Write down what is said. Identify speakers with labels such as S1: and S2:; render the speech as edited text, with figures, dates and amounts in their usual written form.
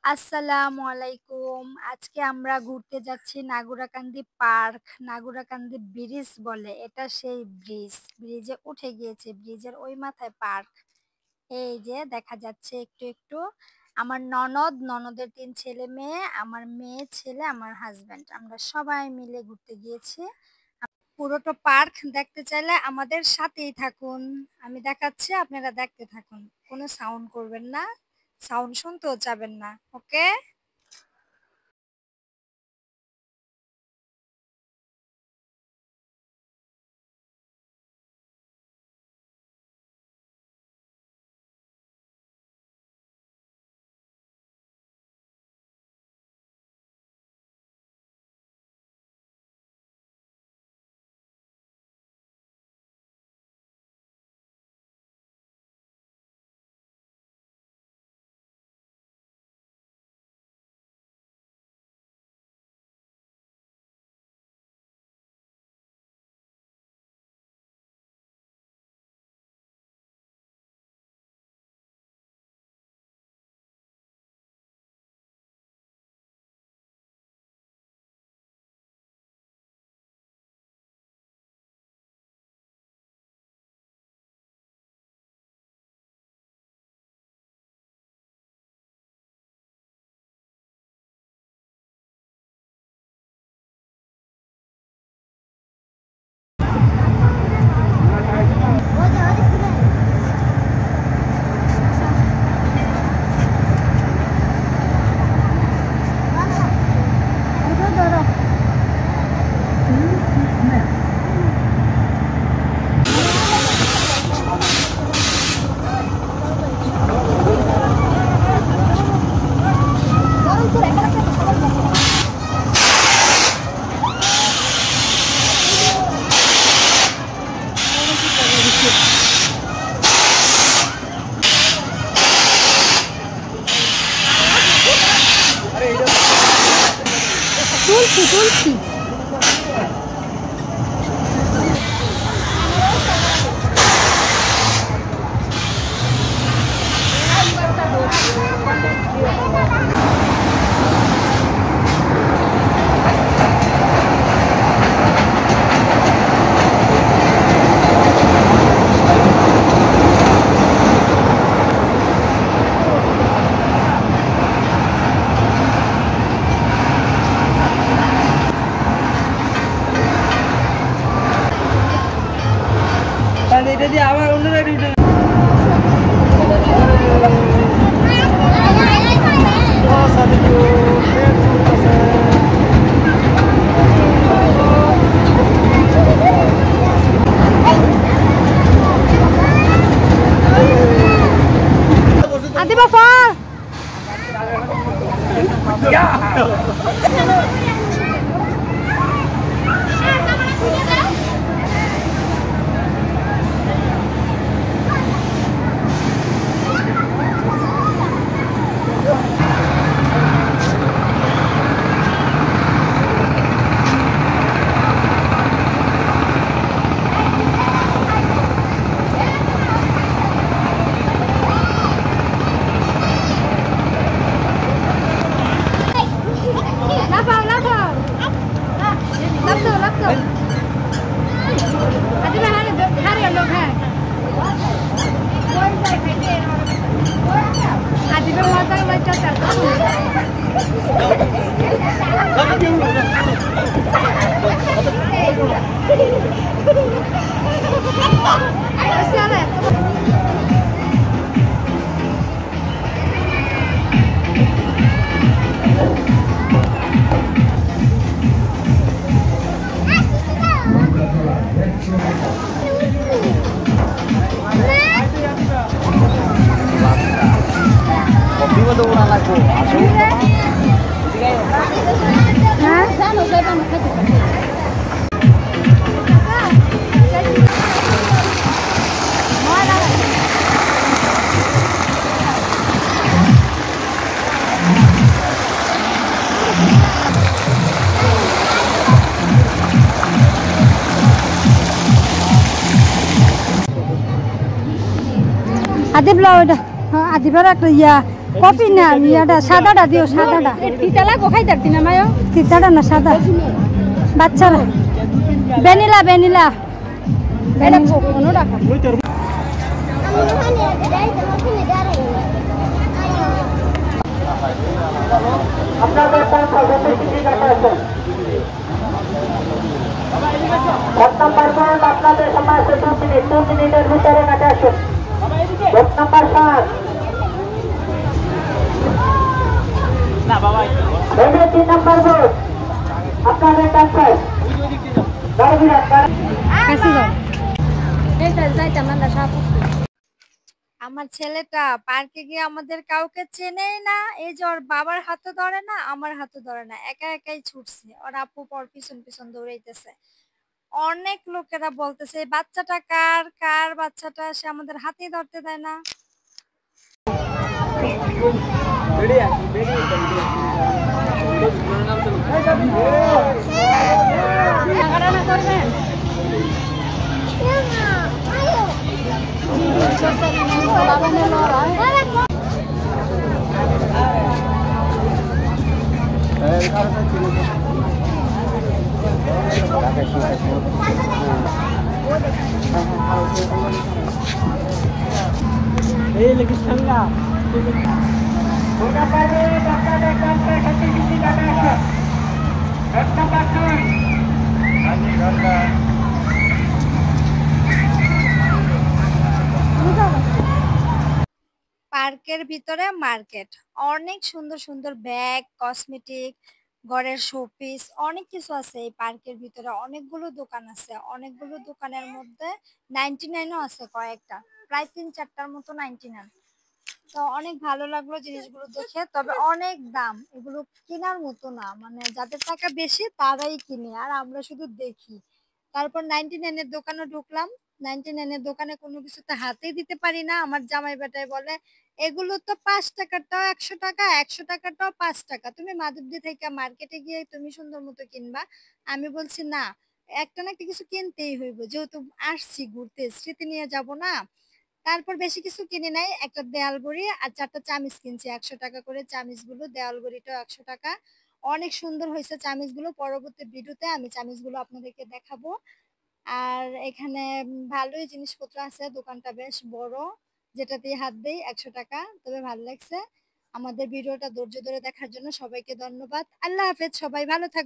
S1: আসসালামু আলাইকুম। আজকে আমরা ঘুরতে যাচ্ছি নাগুরাকান্দি পার্ক। নাগুরাকান্দি ব্রিজ বলে। এটা সেই ব্রিজ। ব্রিজে উঠে গিয়েছে। ব্রিজের ওই মাথায় পার্ক। এই যে দেখা যাচ্ছে একটু একটু। আমার ননদ, ননদের ৩ ছেলে মেয়ে, আমার মেয়ে, ছেলে, আমার হাজবেন্ড। আমরা সবাই মিলে ঘুরতে গিয়েছি। পুরোটা পার্ক দেখতে চাইলে আমাদের সাথেই থাকুন। আমি দেখাচ্ছি, আপনারা দেখতে থাকুন। কোনো সাউন্ড করবেন না। সাউন্ড শুনতেও চাবেন না। ওকে? তুলছি তুলছি।
S2: এটা দিয়ে আবার অন্য গাড়ি উঠে
S1: আদি বাবা আদিব লাও এটা আদিবার একটা ইয়া কফি না ইয়াটা সাদাটা দিও, সাদাটা। তিতালা কোখাই তারতি না মায়ো, তিতাটা না সাদা বাচ্চারা। ভ্যানিলা ভ্যানিলা এটা কোনো রাখা।
S3: আপনাদের আপনাদের সময় আছে 2 মিনিটের ভিতরে কাটে আসুন। 7 নম্বর 3 আপনাদের কাছে
S1: আমার ছেলেটা পার্কে গিয়ে আমাদের কাউকে চেনেই না, এই যে ওর বাবার হাতে ধরে না, আমার হাতে ধরে না, একা একাই ছুটছে, ওর আপু পর পিছন পিছন দৌড়াইতেছে। অনেক লোকেরা বলতেছে এই বাচ্চাটা কার, কার বাচ্চাটা, সে আমাদের হাতেই ধরতে দেয় না। পার্কের ভিতরে মার্কেট, অনেক সুন্দর সুন্দর ব্যাগ, কসমেটিক, ঘরের শোপিস, অনেক কিছু আছে এই পার্কের ভিতরে। অনেকগুলো দোকান আছে, অনেকগুলো দোকানের মধ্যে 99ও আছে কয়েকটা, প্রায় 3-4টার মতো 99। তো অনেক ভালো লাগলো জিনিসগুলো দেখে, তবে অনেক দাম, এগুলো কেনার মতো না, মানে যাদের টাকা বেশি তারাই কিনে আর আমরা শুধু দেখি। তারপর 99-এর দোকানে ঢুকলাম। 99-এর দোকানে কোনো কিছুতে হাতেই দিতে পারি না। আমার জামাই বেটায় বলে এগুলো তো 5 টাকারটাও 100 টাকা, 100 টাকারটাও 5 টাকা, তুমি মাধবদী থেকে মার্কেটে গিয়ে তুমি সুন্দর মতো কিনবা। আমি বলছি না, একটা না একটা কিছু কিনতেই হইব, যেহেতু আসছি ঘুরতে, স্মৃতি নিয়ে যাব না। তারপর বেশি কিছু কিনি নাই, একটা দেয়াল ঘড়ি আর 4টা চামিচ কিনছি, 100 টাকা করে চামিচগুলো, দেয়াল ঘড়িটাও 100 টাকা। অনেক সুন্দর হয়েছে চামিচগুলো, পরবর্তী ভিডিওতে আমি চামিচগুলো আপনাদেরকে দেখাবো। আর এখানে ভালোই জিনিসপত্র আছে, দোকানটা বেশ বড়, যেটা দিয়ে হাত দেই 100 টাকা। তবে ভালো লাগছে। আমাদের ভিডিওটা ধৈর্য ধরে দেখার জন্য সবাইকে ধন্যবাদ। আল্লাহ হাফেজ, সবাই ভালো থাকবে।